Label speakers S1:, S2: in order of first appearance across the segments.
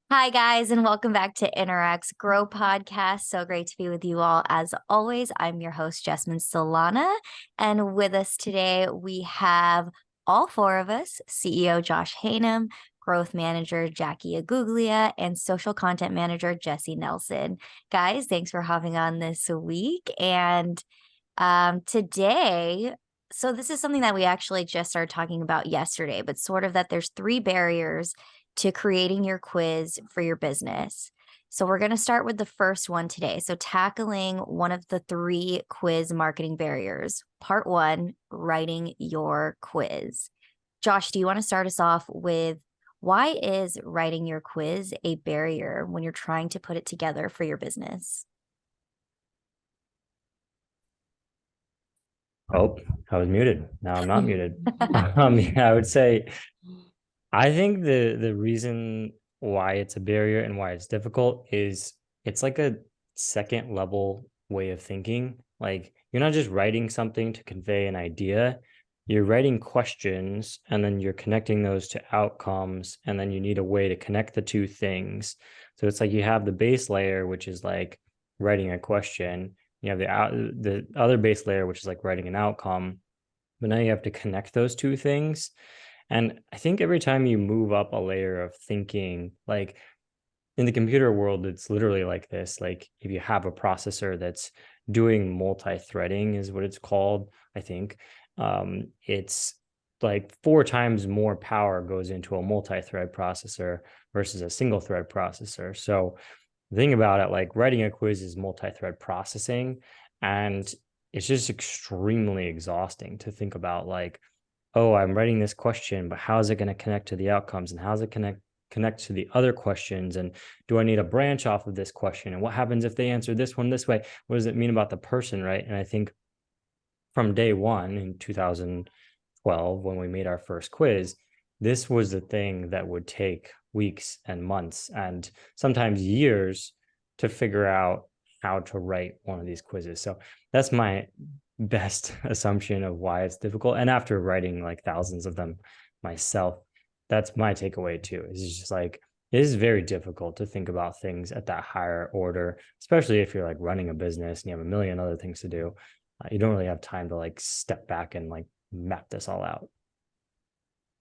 S1: Hi, guys, and welcome back to Interact's Grow podcast. So great to be with you all. As always, I'm your host, Jessmyn Solana. And with us today, we have all four of us: CEO Josh Haynam, Growth Manager Jackie Aguglia, and Social Content Manager Jesy Nelson. Guys, thanks for hopping on this week. And today, so this is something that we actually just started talking about yesterday, but sort of that there's three barriers to creating your quiz for your business. So we're going to start with the first one today. So tackling one of the three quiz marketing barriers. Part one, writing your quiz. Josh, do you want to start us off with why is writing your quiz a barrier when you're trying to put it together for your business?
S2: Oh, I was muted. Now I'm not muted. I would say I think the reason why it's a barrier and why it's difficult is it's like a second level way of thinking. Like you're not just writing something to convey an idea, you're writing questions and then you're connecting those to outcomes, and then you need a way to connect the two things. So it's like you have the base layer, which is like writing a question. You have the other base layer, which is like writing an outcome, but now you have to connect those two things. And I think every time you move up a layer of thinking, like in the computer world, it's literally like this. Like if you have a processor that's doing multi-threading is what it's called, I think. It's like 4 times more power goes into a multi-thread processor versus a single thread processor. So the thing about it, like writing a quiz is multi-thread processing, and it's just extremely exhausting to think about like, oh, I'm writing this question, but how is it going to connect to the outcomes, and how does it connect to the other questions, and do I need a branch off of this question, and what happens if they answer this one this way? What does it mean about the person, right? And I think from day one in 2012, when we made our first quiz, this was the thing that would take weeks and months and sometimes years to figure out how to write one of these quizzes. So that's my best assumption of why it's difficult. And after writing like thousands of them myself, that's my takeaway too. It's just like it is very difficult to think about things at that higher order, especially if you're like running a business and you have a million other things to do. You don't really have time to like step back and like map this all out.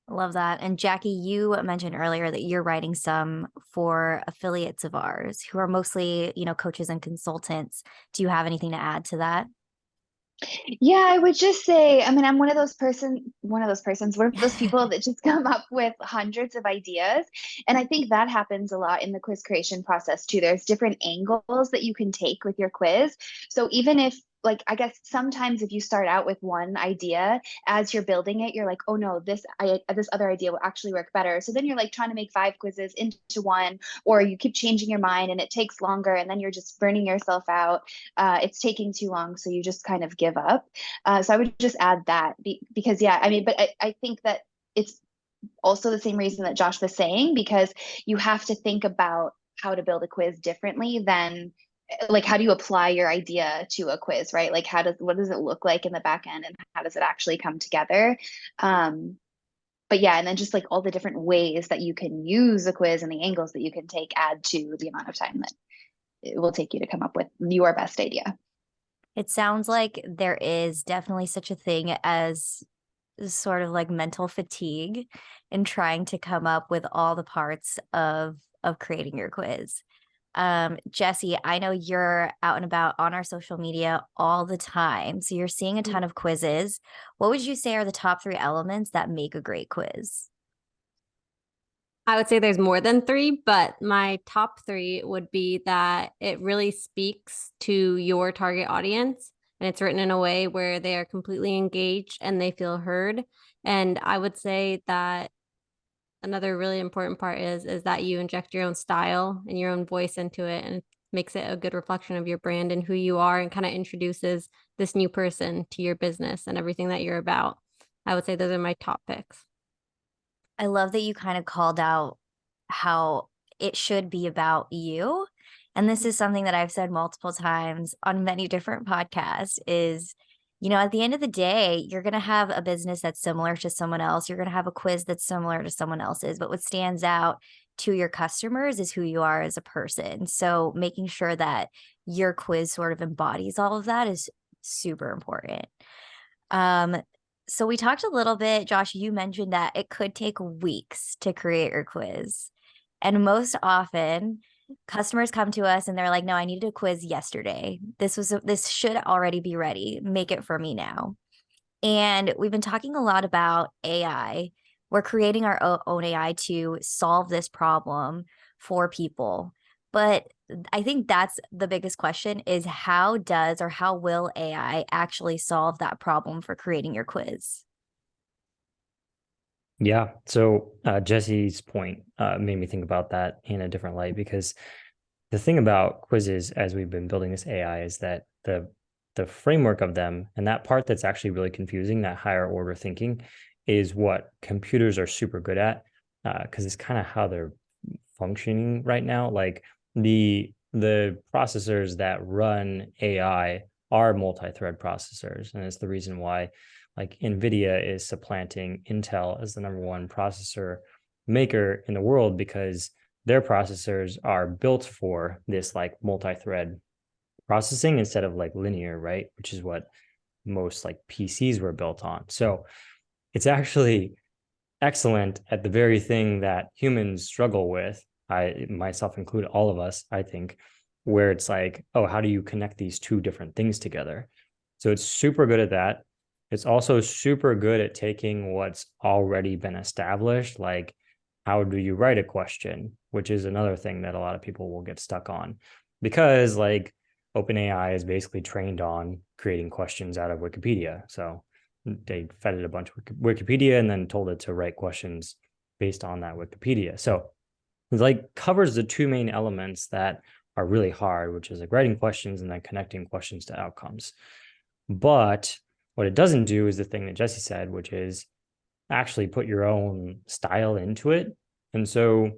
S1: Love that. And Jackie, you mentioned earlier that you're writing some for affiliates of ours who are mostly, coaches and consultants. Do you have anything to add to that?
S3: Yeah, I would just say, I mean, I'm one of those people that just come up with hundreds of ideas. And I think that happens a lot in the quiz creation process too. There's different angles that you can take with your quiz. So even if like I guess sometimes if you start out with one idea as you're building it, you're like, oh no, this other idea will actually work better. So then you're like trying to make five quizzes into one, or you keep changing your mind and it takes longer, and then you're just burning yourself out. It's taking too long, so you just kind of give up. So I would just add that because, yeah, I mean, but I think that it's also the same reason that Josh was saying, because you have to think about how to build a quiz differently than like how do you apply your idea to a quiz, right? Like what does it look like in the back end, and how does it actually come together? Um, but yeah, and then just like all the different ways that you can use a quiz and the angles that you can take add to the amount of time that it will take you to come up with your best idea.
S1: It sounds like there is definitely such a thing as sort of like mental fatigue in trying to come up with all the parts of creating your quiz. Jesy, I know you're out and about on our social media all the time, so you're seeing a ton of quizzes. What would you say are the top three elements that make a great quiz?
S4: I would say there's more than three, but my top three would be that it really speaks to your target audience, and it's written in a way where they are completely engaged and they feel heard. And I would say that another really important part is that you inject your own style and your own voice into it, and it makes it a good reflection of your brand and who you are, and kind of introduces this new person to your business and everything that you're about. I would say those are my top picks.
S1: I love that you kind of called out how it should be about you. And this is something that I've said multiple times on many different podcasts is, at the end of the day, you're going to have a business that's similar to someone else. You're going to have a quiz that's similar to someone else's. But what stands out to your customers is who you are as a person. So making sure that your quiz sort of embodies all of that is super important. So we talked a little bit, Josh, you mentioned that it could take weeks to create your quiz. And most often customers come to us and they're like, no, I needed a quiz yesterday. This should already be ready. Make it for me now. And we've been talking a lot about AI. We're creating our own AI to solve this problem for people. But I think that's the biggest question is how will AI actually solve that problem for creating your quiz?
S2: Yeah. So Jesse's point made me think about that in a different light, because the thing about quizzes as we've been building this AI is that the framework of them, and that part that's actually really confusing, that higher order thinking, is what computers are super good at, because it's kind of how they're functioning right now. Like the processors that run AI are multi-thread processors, and it's the reason why like NVIDIA is supplanting Intel as the #1 processor maker in the world, because their processors are built for this like multi-thread processing instead of like linear, right? Which is what most like PCs were built on. So it's actually excellent at the very thing that humans struggle with. I myself include, all of us, I think, where it's like, oh, how do you connect these two different things together? So it's super good at that. It's also super good at taking what's already been established, like how do you write a question, which is another thing that a lot of people will get stuck on, because like OpenAI is basically trained on creating questions out of Wikipedia. So they fed it a bunch of Wikipedia and then told it to write questions based on that Wikipedia. So it like covers the two main elements that are really hard, which is like writing questions and then connecting questions to outcomes. But what it doesn't do is the thing that Jessy said, which is actually put your own style into it. And so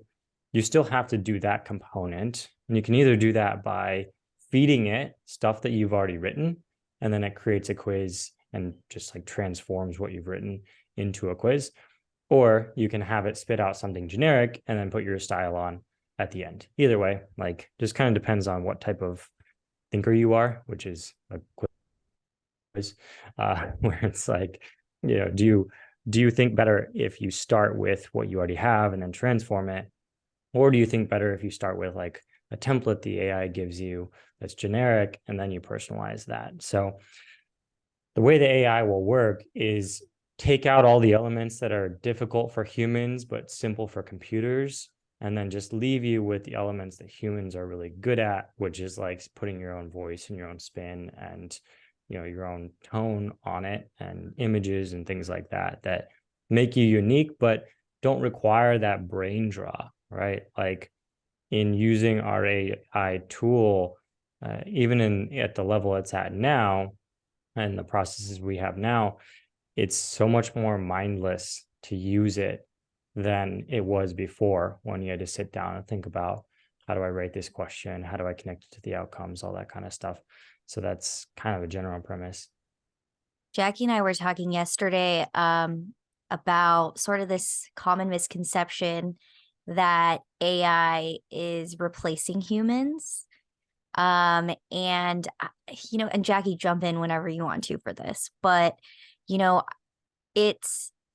S2: you still have to do that component. And you can either do that by feeding it stuff that you've already written, and then it creates a quiz and just like transforms what you've written into a quiz. Or you can have it spit out something generic and then put your style on at the end. Either way, like just kind of depends on what type of thinker you are, which is a quiz, where it's like, you know, do you think better if you start with what you already have and then transform it? Or do you think better if you start with like a template the AI gives you that's generic and then you personalize that? So the way the AI will work is take out all the elements that are difficult for humans but simple for computers, and then just leave you with the elements that humans are really good at, which is like putting your own voice and your own spin and, you know, your own tone on it, and images and things like that that make you unique but don't require that brain draw, right? Like in using our AI tool, even at the level it's at now and the processes we have now, it's so much more mindless to use it than it was before, when you had to sit down and think about, how do I write this question? How do I connect it to the outcomes? All that kind of stuff. So that's kind of a general premise.
S1: Jackie and I were talking yesterday about sort of this common misconception that AI is replacing humans. And you know, and Jackie, jump in whenever you want to for this, but you know, it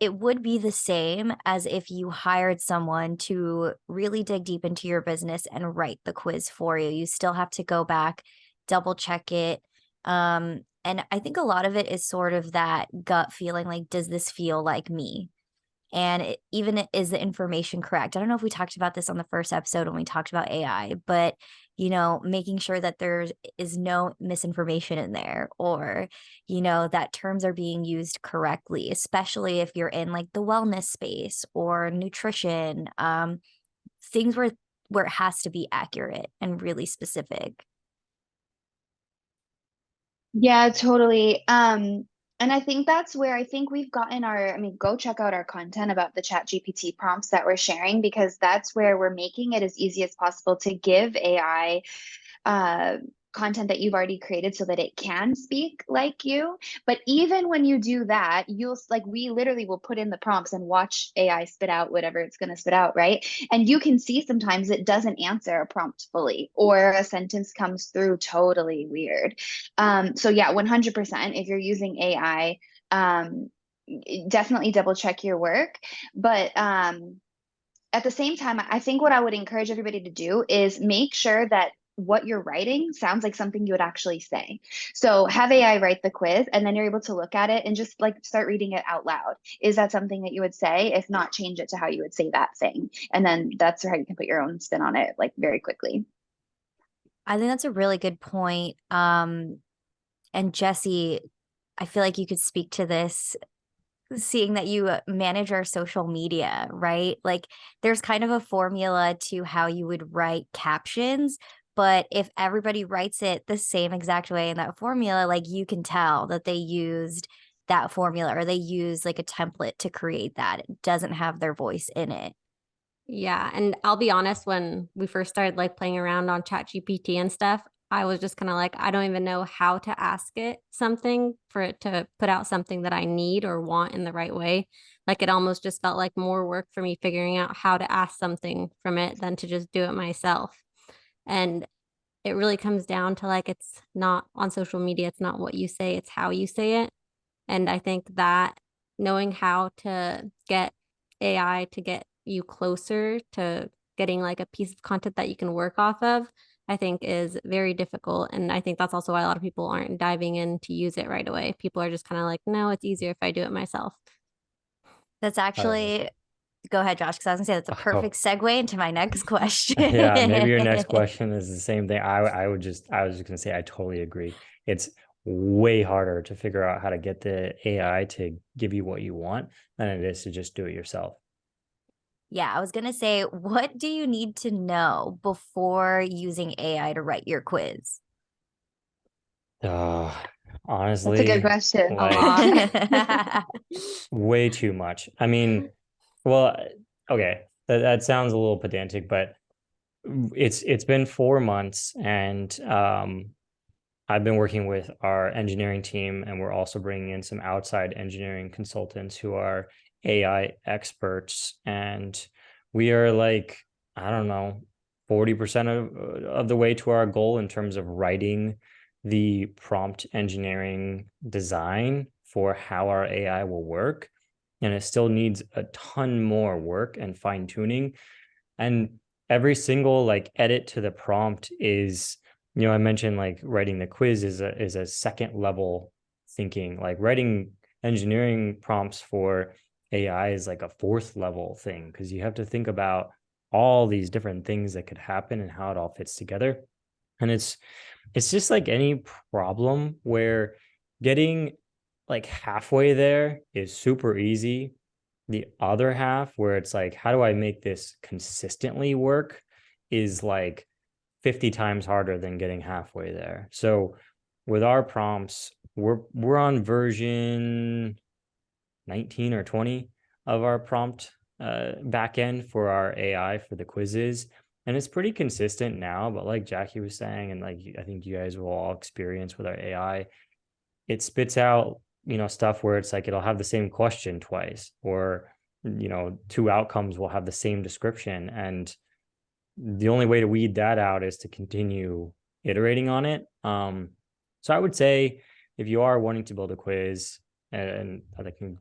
S1: would be the same as if you hired someone to really dig deep into your business and write the quiz for you. You still have to go back, double check it. And I think a lot of it is sort of that gut feeling, like, does this feel like me? And even is the information correct? I don't know if we talked about this on the first episode when we talked about AI, but you know, making sure that there is no misinformation in there, or you know, that terms are being used correctly, especially if you're in like the wellness space or nutrition, things where it has to be accurate and really specific.
S3: Yeah, totally. And I think that's where I think we've gotten I mean, go check out our content about the Chat GPT prompts that we're sharing, because that's where we're making it as easy as possible to give AI content that you've already created so that it can speak like you. But even when you do that, you'll like, we literally will put in the prompts and watch AI spit out whatever it's going to spit out, right? And you can see sometimes it doesn't answer a prompt fully, or a sentence comes through totally weird. So yeah, 100%, if you're using AI, definitely double check your work. But at the same time, I think what I would encourage everybody to do is make sure that what you're writing sounds like something you would actually say. So have AI write the quiz, and then you're able to look at it and just like start reading it out loud. Is that something that you would say? If not, change it to how you would say that thing. And then that's how you can put your own spin on it, like, very quickly.
S1: I think that's a really good point. And Jessy, I feel like you could speak to this, seeing that you manage our social media, right? Like, there's kind of a formula to how you would write captions, but if everybody writes it the same exact way in that formula, like, you can tell that they used that formula, or they use like a template to create that. It doesn't have their voice in it.
S4: Yeah. And I'll be honest, when we first started like playing around on ChatGPT and stuff, I was just kind of like, I don't even know how to ask it something for it to put out something that I need or want in the right way. Like, it almost just felt like more work for me figuring out how to ask something from it than to just do it myself. And it really comes down to, like, it's not on social media, it's not what you say, it's how you say it. And I think that knowing how to get AI to get you closer to getting like a piece of content that you can work off of, I think is very difficult. And I think that's also why a lot of people aren't diving in to use it right away. People are just kind of like, no, it's easier if I do it myself.
S1: That's actually, go ahead, Josh, because I was gonna say that's a perfect segue into my next question.
S2: Yeah, maybe your next question is the same thing. I was just gonna say, I totally agree. It's way harder to figure out how to get the AI to give you what you want than it is to just do it yourself.
S1: Yeah, I was gonna say, what do you need to know before using AI to write your quiz?
S3: That's a good
S2: Honestly,
S3: question.
S2: like, way too much. I mean, well, okay, that sounds a little pedantic, but it's been 4 months, and I've been working with our engineering team, and we're also bringing in some outside engineering consultants who are AI experts, and we are like, I don't know, 40% of the way to our goal in terms of writing the prompt engineering design for how our AI will work. And it still needs a ton more work and fine tuning. And every single like edit to the prompt is, I mentioned like writing the quiz is a second level thinking. Like, writing engineering prompts for AI is like a fourth level thing, because you have to think about all these different things that could happen and how it all fits together. And it's just like any problem where getting like halfway there is super easy. The other half, where it's like, how do I make this consistently work, is like 50 times harder than getting halfway there. So with our prompts, we're on version 19 or 20 of our prompt backend for our AI for the quizzes. And it's pretty consistent now, but like Jackie was saying, and like I think you guys will all experience with our AI, it spits out, stuff where it's like it'll have the same question twice, or, 2 outcomes will have the same description. And the only way to weed that out is to continue iterating on it. So I would say, if you are wanting to build a quiz, and I can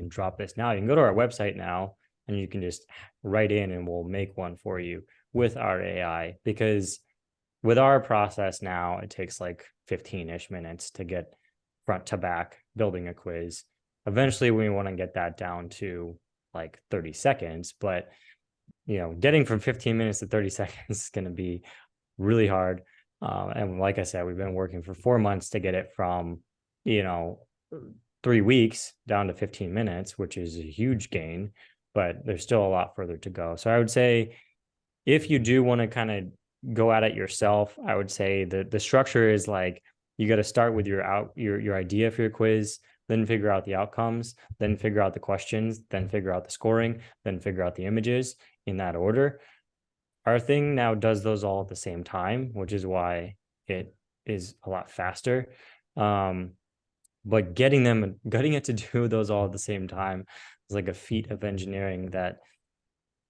S2: drop this now, you can go to our website now and you can just write in and we'll make one for you with our AI. Because with our process now, it takes like 15-ish minutes to get front to back building a quiz. Eventually we want to get that down to like 30 seconds, but getting from 15 minutes to 30 seconds is going to be really hard. And like I said, we've been working for 4 months to get it from 3 weeks down to 15 minutes, which is a huge gain, but there's still a lot further to go. So I would say, if you do want to kind of go at it yourself, I would say that the structure is like, you got to start with your idea for your quiz, then figure out the outcomes, then figure out the questions, then figure out the scoring, then figure out the images, in that order. Our thing now does those all at the same time, which is why it is a lot faster. But getting it to do those all at the same time was like a feat of engineering that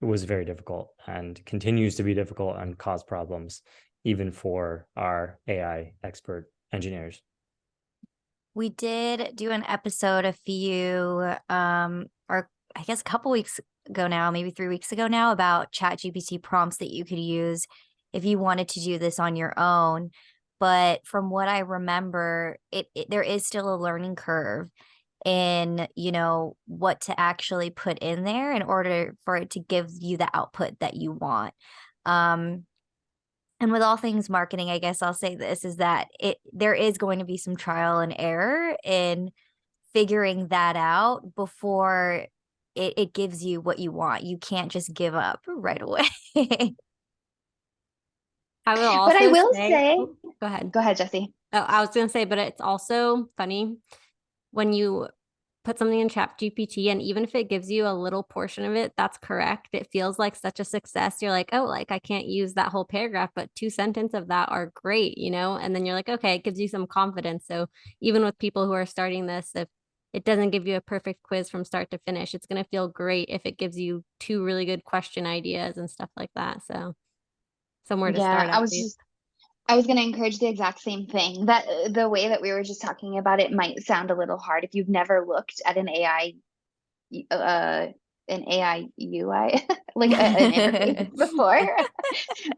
S2: was very difficult and continues to be difficult and cause problems even for our AI expert engineers.
S1: We did do an episode a few, or I guess a couple weeks ago now, maybe 3 weeks ago now, about ChatGPT prompts that you could use if you wanted to do this on your own. But from what I remember, there is still a learning curve in, what to actually put in there in order for it to give you the output that you want. And with all things marketing, I guess I'll say this is that there is going to be some trial and error in figuring that out before it gives you what you want. You can't just give up right away.
S4: I will also
S3: But I will
S4: say,
S3: say,
S4: oh, go ahead.
S3: Go ahead, Jessy.
S4: Oh, I was going to say, but it's also funny when you put something in ChatGPT, and even if it gives you a little portion of it, that's correct. It feels like such a success. You're like, oh, like I can't use that whole paragraph, but 2 sentences of that are great, And then you're like, okay, it gives you some confidence. So even with people who are starting this, if it doesn't give you a perfect quiz from start to finish, it's going to feel great if it gives you 2 really good question ideas and stuff like that. So somewhere to start at least.
S3: I was going to encourage the exact same thing, that the way that we were just talking about it might sound a little hard if you've never looked at an AI UI, like an interface before.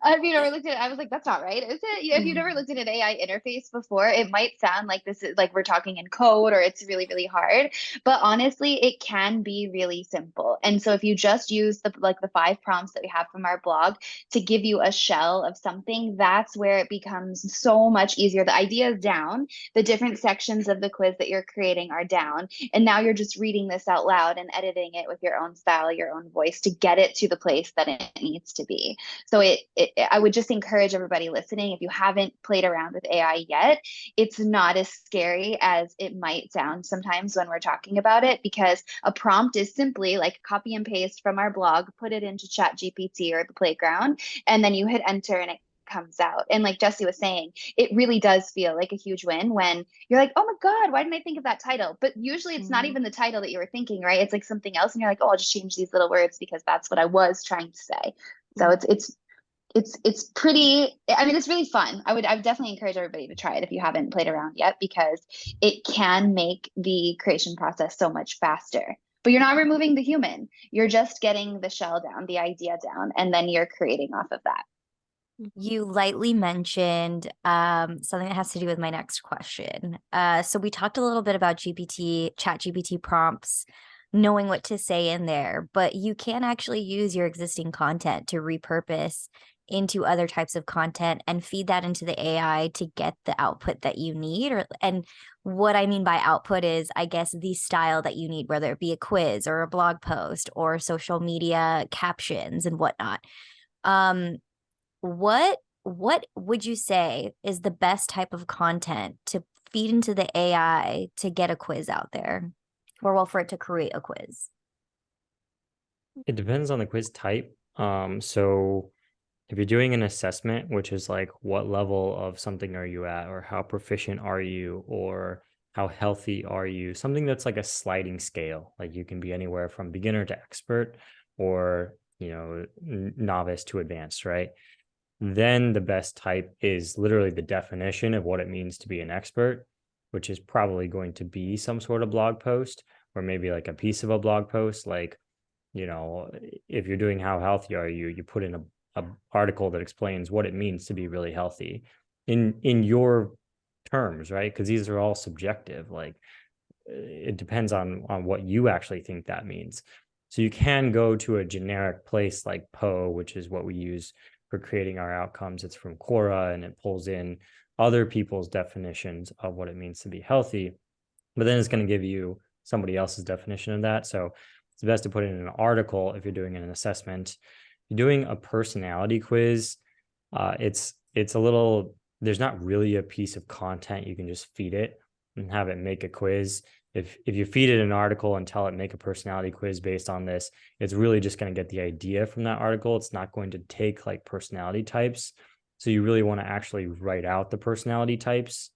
S3: If you never looked at it, I was like, that's not right, is it? If you've never looked at an AI interface before, it might sound like this is like we're talking in code or it's really, really hard. But honestly, it can be really simple. And so if you just use the 5 prompts that we have from our blog to give you a shell of something, that's where it becomes so much easier. The idea is down, the different sections of the quiz that you're creating are down, and now you're just reading this out loud and editing it with your own style, your own voice to get it to the place that it needs to be. So I would just encourage everybody listening, if you haven't played around with AI yet, it's not as scary as it might sound sometimes when we're talking about it, because a prompt is simply like copy and paste from our blog, put it into ChatGPT or the playground, and then you hit enter and it comes out. And like Jessy was saying, it really does feel like a huge win when you're like, oh my God, why didn't I think of that title? But usually it's not even the title that you were thinking, right? It's like something else. And you're like, oh, I'll just change these little words because that's what I was trying to say. So it's pretty, I mean, it's really fun. I would definitely encourage everybody to try it if you haven't played around yet, because it can make the creation process so much faster. But you're not removing the human. You're just getting the shell down, the idea down, and then you're creating off of that.
S1: You lightly mentioned something that has to do with my next question. So we talked a little bit about ChatGPT prompts, knowing what to say in there, but you can actually use your existing content to repurpose into other types of content and feed that into the AI to get the output that you need. And what I mean by output is, I guess, the style that you need, whether it be a quiz or a blog post or social media captions and whatnot. What would you say is the best type of content to feed into the AI to get a quiz out there, or well, for it to create a quiz?
S2: It depends on the quiz type. So if you're doing an assessment, which is like what level of something are you at, or how proficient are you, or how healthy are you, something that's like a sliding scale, like you can be anywhere from beginner to expert, or novice to advanced, right? Then the best type is literally the definition of what it means to be an expert, which is probably going to be some sort of blog post, or maybe like a piece of a blog post. Like, if you're doing how healthy are you, you put in a article that explains what it means to be really healthy in your terms, right? Because these are all subjective. Like, it depends on what you actually think that means. So you can go to a generic place like Poe, which is what we use for creating our outcomes. It's from Quora, and it pulls in other people's definitions of what it means to be healthy, but then it's going to give you somebody else's definition of that. So it's best to put it in an article if you're doing an assessment. If you're doing a personality quiz, it's a little, there's not really a piece of content you can just feed it and have it make a quiz. If you feed it an article and tell it make a personality quiz based on this, it's really just going to get the idea from that article. It's not going to take like personality types So you really want to actually write out the personality types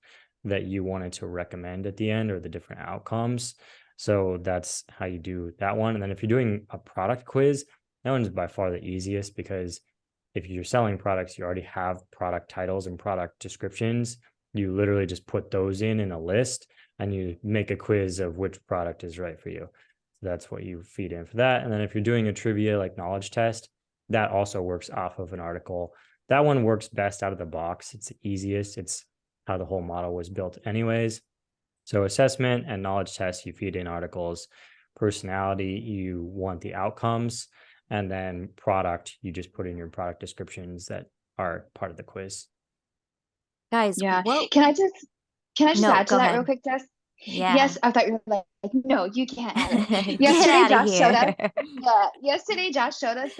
S2: that you wanted to recommend at the end, or the different outcomes. So that's how you do that one. And then if you're doing a product quiz, that one's by far the easiest, because if you're selling products, you already have product titles and product descriptions. You literally just put those in a list, and you make a quiz of which product is right for you. So that's what you feed in for that. And then if you're doing a trivia like knowledge test, that also works off of an article. That one works best out of the box. It's the easiest. It's how the whole model was built anyways. So assessment and knowledge tests, you feed in articles. Personality, you want the outcomes. And then product, you just put in your product descriptions that are part of the quiz.
S1: Guys,
S3: Yeah.
S1: what?
S3: Can I just
S1: No,
S3: add to
S1: go
S3: that
S1: ahead.
S3: real quick, Jess?
S1: Yeah.
S3: Yes, I thought you were like, no, you can't add it.
S1: Get
S3: Yesterday,
S1: out of
S3: Josh showed us.
S1: here.
S3: Yeah, yesterday Josh showed us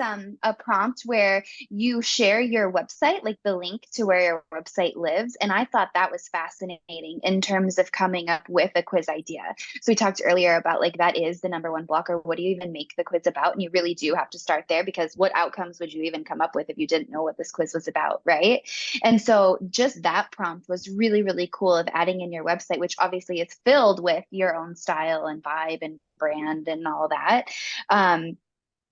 S3: a prompt where you share your website, like the link to where your website lives, and I thought that was fascinating in terms of coming up with a quiz idea. So we talked earlier about like that is the number one blocker. What do you even make the quiz about? And you really do have to start there, because what outcomes would you even come up with if you didn't know what this quiz was about, right? And so just that prompt was really, really cool, of adding in your website, which obviously is filled with your own style and vibe and brand and all that. And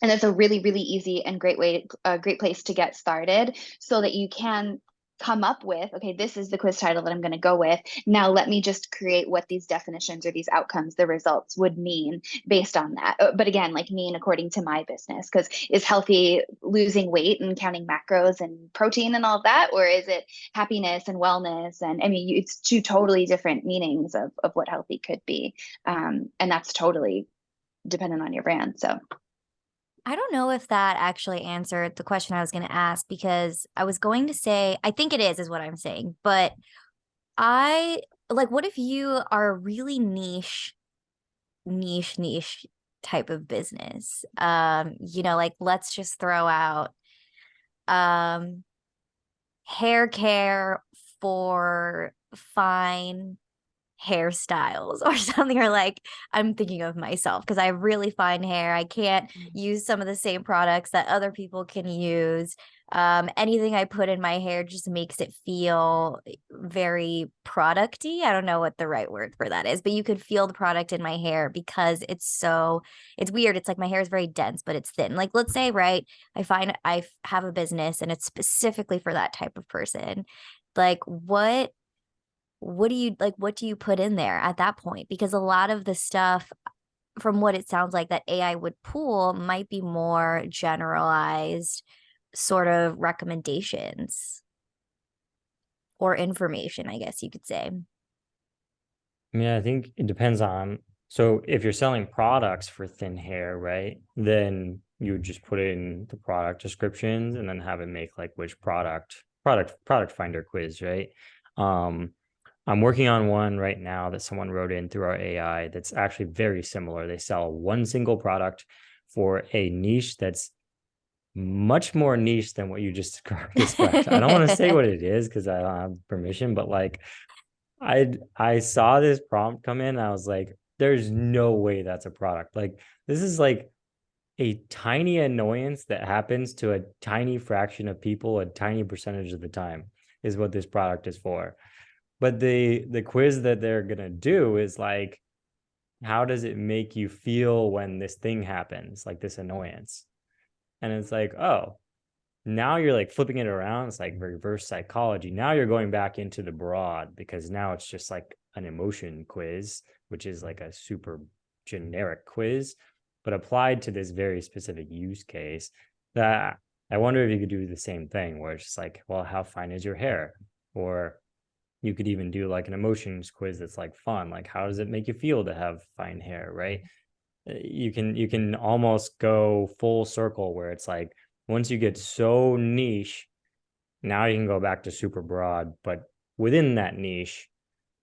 S3: it's a really, really easy and great place to get started, so that you can come up with, okay, this is the quiz title that I'm going to go with. Now let me just create what these definitions or these outcomes, the results would mean based on that. But again, like mean according to my business, because is healthy losing weight and counting macros and protein and all of that? Or is it happiness and wellness? And I mean, it's two totally different meanings of what healthy could be. And that's totally dependent on your brand. So
S1: I don't know if that actually answered the question I was going to ask, because I was going to say, I think it is what I'm saying, but what if you are a really niche type of business? Like let's just throw out hair care for fine hairstyles or something, or like I'm thinking of myself because I have really fine hair. I can't use some of the same products that other people can use. Anything I put in my hair just makes it feel very producty. I don't know what the right word for that is, but you could feel the product in my hair because it's weird. It's like my hair is very dense, but it's thin. Like let's say, right, I have a business and it's specifically for that type of person. Like what do you put in there at that point? Because a lot of the stuff, from what it sounds like, that AI would pull might be more generalized sort of recommendations or information, I guess you could say.
S2: I mean, I think it depends on, so if you're selling products for thin hair, right, then you would just put in the product descriptions and then have it make like which product finder quiz, right? I'm working on one right now that someone wrote in through our AI that's actually very similar. They sell one single product for a niche that's much more niche than what you just described. I don't want to say what it is because I don't have permission, but like I saw this prompt come in and I was like, there's no way that's a product. Like this is like a tiny annoyance that happens to a tiny fraction of people a tiny percentage of the time is what this product is for. But the quiz that they're gonna do is like, how does it make you feel when this thing happens, like this annoyance? And it's like, oh, now you're like flipping it around. It's like reverse psychology. Now you're going back into the broad, because now it's just like an emotion quiz, which is like a super generic quiz, but applied to this very specific use case. That I wonder if you could do the same thing, where it's just like, well, how fine is your hair? Or you could even do like an emotions quiz that's like fun, like how does it make you feel to have fine hair, right? You can almost go full circle, where it's like once you get so niche, now you can go back to super broad, but within that niche,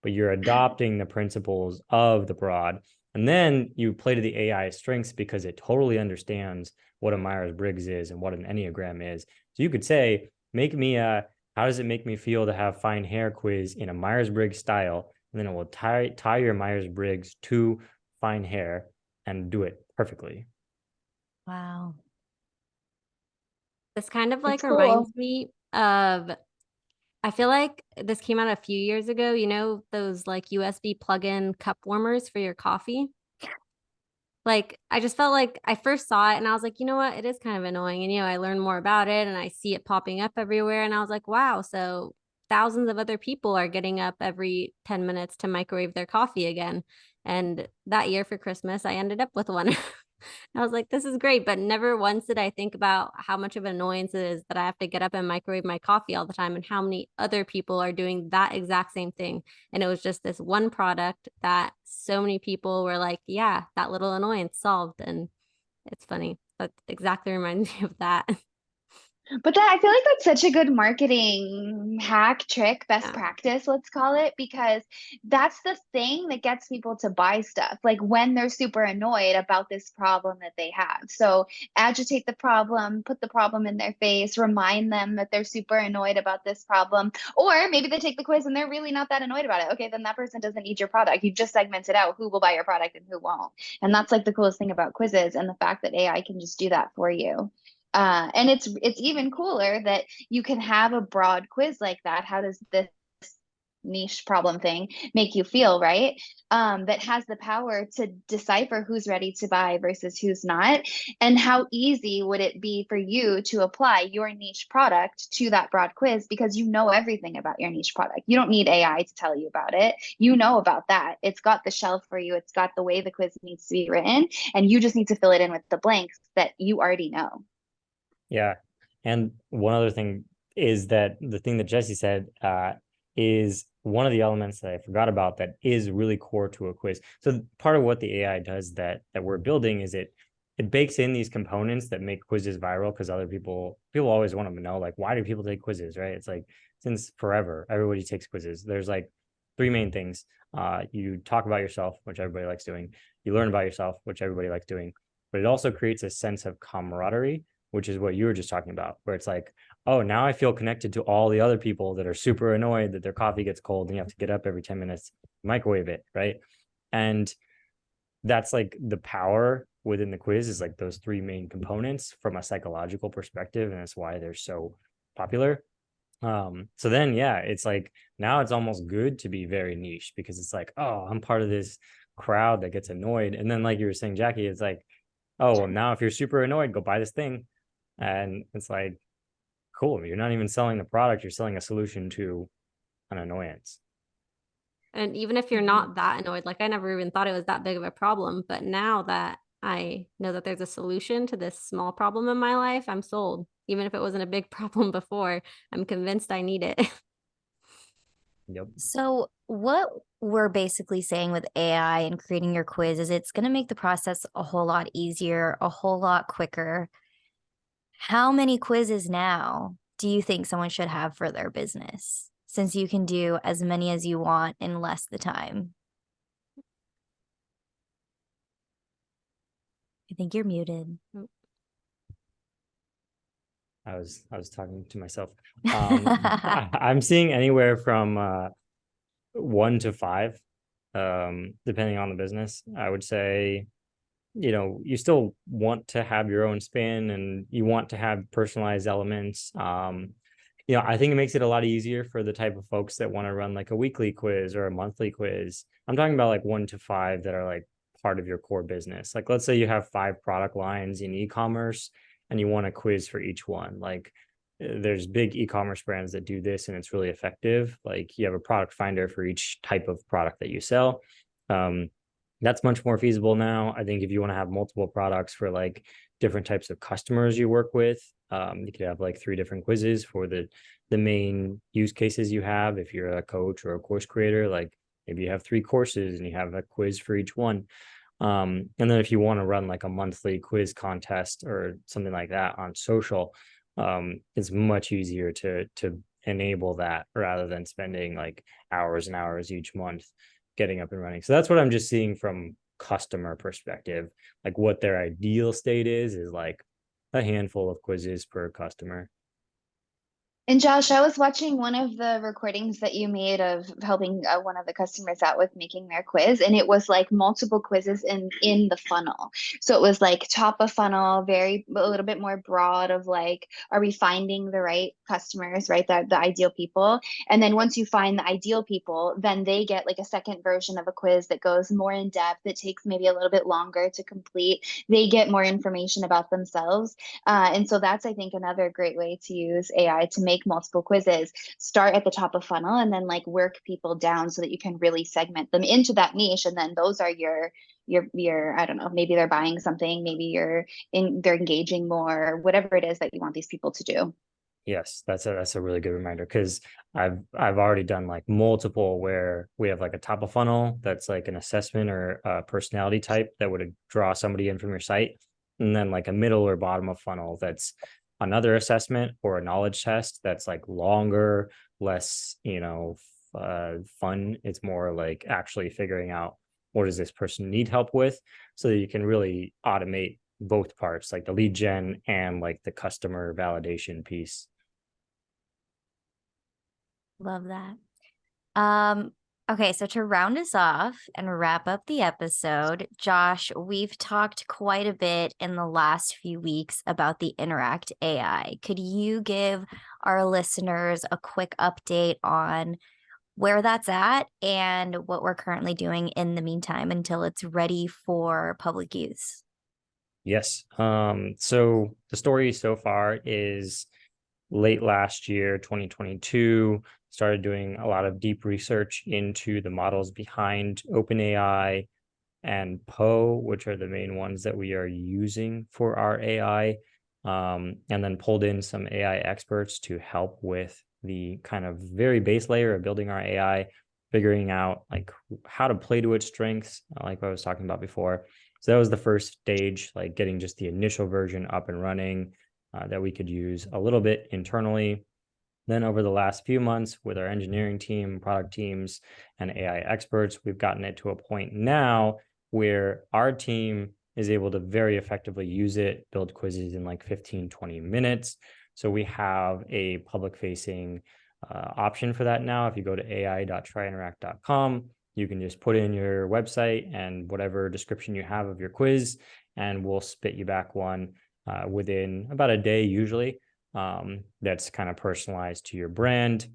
S2: but you're adopting the principles of the broad. And then you play to the AI strengths because it totally understands what a Myers-Briggs is and what an Enneagram is. So you could say, make me a how does it make me feel to have fine hair quiz in a Myers-Briggs style, and then it will tie your Myers-Briggs to fine hair and do it perfectly.
S1: Wow.
S4: This kind of like
S3: That's cool.
S4: reminds me of I feel like this came out a few years ago. You know, those like USB plug-in cup warmers for your coffee? Like, I just felt like I first saw it and I was like, you know what? It is kind of annoying. And, I learned more about it and I see it popping up everywhere. And I was like, wow. So thousands of other people are getting up every 10 minutes to microwave their coffee again. And that year for Christmas, I ended up with one. I was like, this is great. But never once did I think about how much of an annoyance it is that I have to get up and microwave my coffee all the time and how many other people are doing that exact same thing. And it was just this one product that so many people were like, yeah, that little annoyance solved. And it's funny. That exactly reminds me of that.
S3: But that I feel like that's such a good marketing hack, trick, best
S4: Yeah.
S3: practice, let's call it, because that's the thing that gets people to buy stuff. Like when they're super annoyed about this problem that they have. So agitate the problem, put the problem in their face, remind them that they're super annoyed about this problem. Or maybe they take the quiz and they're really not that annoyed about it. Okay, then that person doesn't need your product. You just segmented out who will buy your product and who won't. And that's like the coolest thing about quizzes and the fact that AI can just do that for you. And it's even cooler that you can have a broad quiz like that. How does this niche problem thing make you feel, right? That has the power to decipher who's ready to buy versus who's not. And how easy would it be for you to apply your niche product to that broad quiz because you know everything about your niche product. You don't need AI to tell you about it. You know about that. It's got the shelf for you. It's got the way the quiz needs to be written. And you just need to fill it in with the blanks that you already know.
S2: Yeah. And one other thing is that the thing that Jessy said is one of the elements that I forgot about that is really core to a quiz. So part of what the AI does that we're building is it bakes in these components that make quizzes viral because other people always want to know, like, why do people take quizzes, right? It's like since forever, everybody takes quizzes. There's like three main things. You talk about yourself, which everybody likes doing. You learn about yourself, which everybody likes doing. But it also creates a sense of camaraderie, which is what you were just talking about, where it's like, oh, now I feel connected to all the other people that are super annoyed that their coffee gets cold and you have to get up every 10 minutes, microwave it, right? And that's like the power within the quiz is like those three main components from a psychological perspective. And that's why they're so popular. So then, yeah, it's like now it's almost good to be very niche because it's like, oh, I'm part of this crowd that gets annoyed. And then, like you were saying, Jackie, it's like, oh, well, now if you're super annoyed, go buy this thing. And it's like, cool, you're not even selling the product, you're selling a solution to an annoyance.
S4: And even if you're not that annoyed, like I never even thought it was that big of a problem. But now that I know that there's a solution to this small problem in my life, I'm sold. Even if it wasn't a big problem before, I'm convinced I need it.
S2: Yep.
S1: So what we're basically saying with AI and creating your quiz is it's going to make the process a whole lot easier, a whole lot quicker. How many quizzes now do you think someone should have for their business? Since you can do as many as you want in less the time. I think you're muted.
S2: I was talking to myself. I'm seeing anywhere from 1 to 5, depending on the business. I would say, you still want to have your own spin and you want to have personalized elements. I think it makes it a lot easier for the type of folks that want to run like a weekly quiz or a monthly quiz. I'm talking about like 1 to 5 that are like part of your core business. Like, let's say you have 5 product lines in e-commerce and you want a quiz for each one. Like, there's big e-commerce brands that do this and it's really effective. Like, you have a product finder for each type of product that you sell. That's much more feasible now. I think if you want to have multiple products for like different types of customers you work with, you could have like 3 different quizzes for the main use cases you have. If you're a coach or a course creator, like maybe you have 3 courses and you have a quiz for each one. And then if you want to run like a monthly quiz contest or something like that on social, it's much easier to enable that rather than spending like hours and hours each month getting up and running. So that's what I'm just seeing from customer perspective. Like, what their ideal state is like a handful of quizzes per customer.
S3: And Josh, I was watching one of the recordings that you made of helping one of the customers out with making their quiz, and it was like multiple quizzes in the funnel. So it was like top of funnel, a little bit more broad of like, are we finding the right customers, right? The ideal people. And then once you find the ideal people, then they get like a second version of a quiz that goes more in depth. It takes maybe a little bit longer to complete. They get more information about themselves. And so that's, I think, another great way to use AI to make multiple quizzes. Start at the top of funnel and then like work people down so that you can really segment them into that niche. And then those are your I don't know, maybe they're buying something, maybe they're engaging more, whatever it is that you want these people to do.
S2: Yes, that's a really good reminder, because I've already done like multiple where we have like a top of funnel that's like an assessment or a personality type that would draw somebody in from your site, and then like a middle or bottom of funnel that's another assessment or a knowledge test that's like longer, less fun. It's more like actually figuring out what does this person need help with, so that you can really automate both parts, like the lead gen and like the customer validation piece.
S1: Love that. Okay, so to round us off and wrap up the episode, Josh, we've talked quite a bit in the last few weeks about the Interact AI. Could you give our listeners a quick update on where that's at and what we're currently doing in the meantime until it's ready for public use?
S2: Yes. So the story so far is late last year, 2022, started doing a lot of deep research into the models behind OpenAI and Poe, which are the main ones that we are using for our AI. And then pulled in some AI experts to help with the kind of very base layer of building our AI, figuring out like how to play to its strengths, like what I was talking about before. So that was the first stage, like getting just the initial version up and running that we could use a little bit internally. Then over the last few months with our engineering team, product teams, and AI experts, we've gotten it to a point now where our team is able to very effectively use it, build quizzes in like 15, 20 minutes. So we have a public facing option for that now. If you go to ai.tryinteract.com, you can just put in your website and whatever description you have of your quiz, and we'll spit you back one within about a day usually. That's kind of personalized to your brand.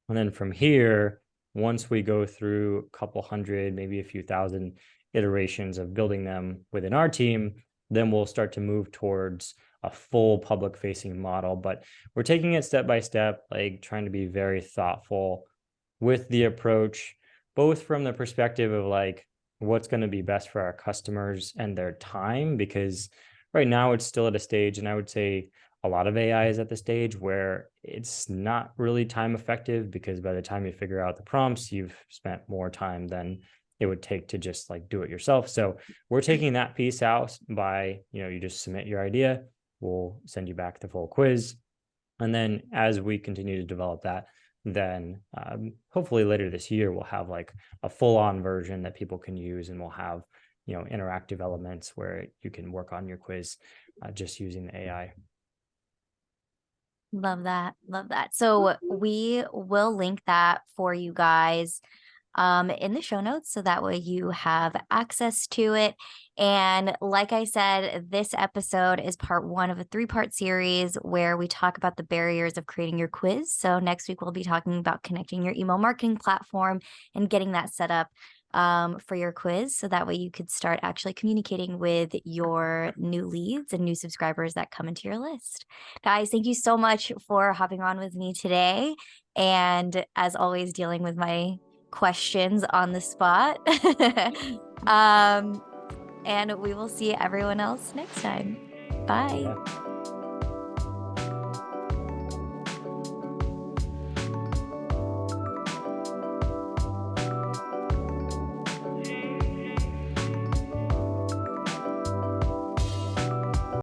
S2: And then from here, once we go through a couple hundred, maybe a few thousand iterations of building them within our team, then we'll start to move towards a full public facing model. But we're taking it step by step, like trying to be very thoughtful with the approach, both from the perspective of like what's going to be best for our customers and their time, because right now it's still at a stage, and I would say a lot of AI is at the stage where it's not really time effective, because by the time you figure out the prompts, you've spent more time than it would take to just like do it yourself. So we're taking that piece out by, you just submit your idea, we'll send you back the full quiz. And then as we continue to develop that, then hopefully later this year, we'll have like a full-on version that people can use, and we'll have, interactive elements where you can work on your quiz just using the AI.
S1: Love that. Love that. So we will link that for you guys in the show notes, so that way you have access to it. And like I said, this episode is part 1 of a 3-part series where we talk about the barriers of creating your quiz. So next week, we'll be talking about connecting your email marketing platform and getting that set up for your quiz, so that way you could start actually communicating with your new leads and new subscribers that come into your list. Guys, thank you so much for hopping on with me today, and as always, dealing with my questions on the spot. And we will see everyone else next time. Bye.
S2: Yeah.